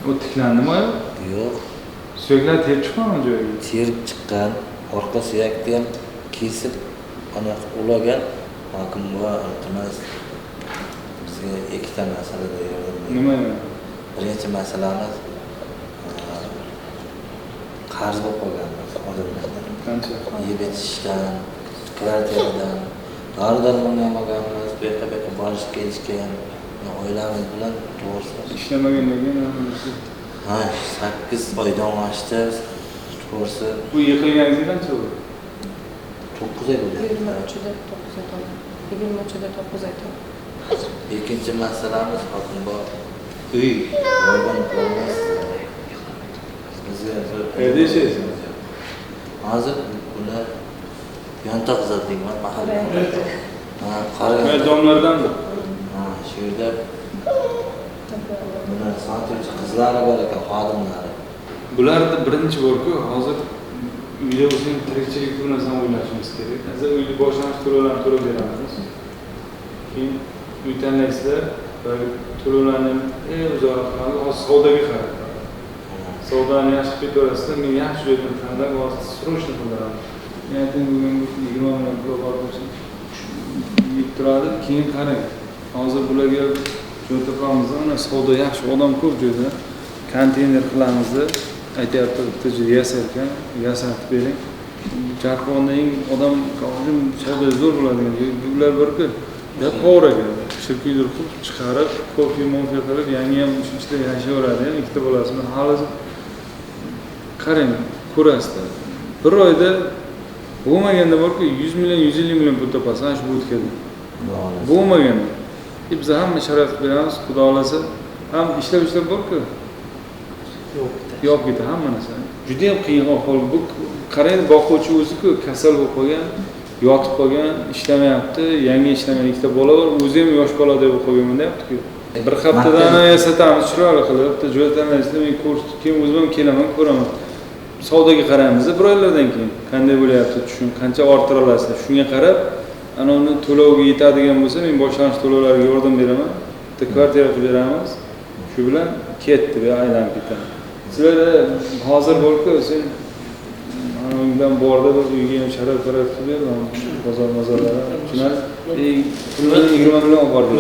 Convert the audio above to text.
O tiklandimi? Yo'q. Suyaklar terib chiqqanmi joyiga? Terib chiqqan, orqa suyakni ham kesib, anaqa ulagan. Hokim buva iltimos bizga ikkita masalada yordam berdi. Nima? Birinchi masalamiz qarz bo'lib qolganmiz odamlardan. Qancha? Yeb ichishdan, kvartiradan, dori-darmonga olganmiz, bu yoqqa borish kelishga ham oilamiz bilan to'g'risi. Ishlamagandan keyin Ha, 8 oydan oshdi. To'g'risi bu yiqilganiga qancha bo'ldi? 9 oy bo'ldi. 23'de 9 ay oldu. 23'de 9 ay oldu. Ikkinchi masalamiz hokim bor. Uy, yordam qilamiz. Bizga Qayerda yashaysiz? hozir bular yontoq zotdingman mahalla. Ha, qaragan. Mana domlardanmi? Ha, shu yerda bular sotuvchi qizlari bor ekan, xodimlari. Bularda birinchi bor-ku, hozir uyda o'zing tirikchilik bu narsani o'ylashimiz kerak. Hozir uyni boshlanish to'lovlarini to'lab beramiz. Keyin uy tanlaysizlar va to'lovlarni uzoq qilamiz. Hozir savdoga qarab. Savdoni yaxshi qilib berasizlar, men yaxshi joydan tanlab, hozir srochni qildiraman. Ya'ni bugun 20 million pul bor bo'lsa, yeb turadi, keyin qarang. Hozir bularga joy topamiz, ana savdo yaxshi odam ko'p joyda. Konteyner qilamiz deb aytyapti, bitta yasarkan, yasatib bering. Jarqondan odam hozir savdo zo'r bo'ladigan joylar bor-ku. Ya to'g'riga shirkiydir qilib chiqarib, kofe qilib, yangi ham shu ishda yashayveradi, ham ikkita bolasi bilan hali qarang, ko'rasizlar. Bir oyda bo'lmaganda bor-ku 100 million, 150 million pul topasiz, ana shu bo'tkada. Bo'lmaganda. Biz hamma sharoit beramiz, Xudo xolasa, ham ishlab bor-ku. Yo'q ketadi hamma narsa. Juda ham qiyin ahvol bu. Qarang, boquvchi o'zi-ku kasal bo'lib qolgan, yotib qolgan, ishlamayapti, yangi ishlamagan ikkita bola bor, o'zi ham yosh boladek bo'lib qolgan deyapti-ku. Bir haftadan yasatamiz, chiroyli qilib, joy tanlaysizlar, men ko'rsatib, keyin o'zim ham kelaman, ko'raman. Savdoga qaraymiz, bir oylardan keyin qanday bo'lyapti, tushun, qancha orttira olasizlar, shunga qarab, ana uni to'lovga yetadigan bo'lsa, men boshlanish to'lovlariga yordam beraman. Bitta kvartira qilib beramiz. Shu bilan ketdi va aylanib ketadi. Sizlar hozir bor-ku, sen undan borda bir uyga ham sharoit qilib berdim, bozorlarga. Shundan pulni 20 million olib bordim.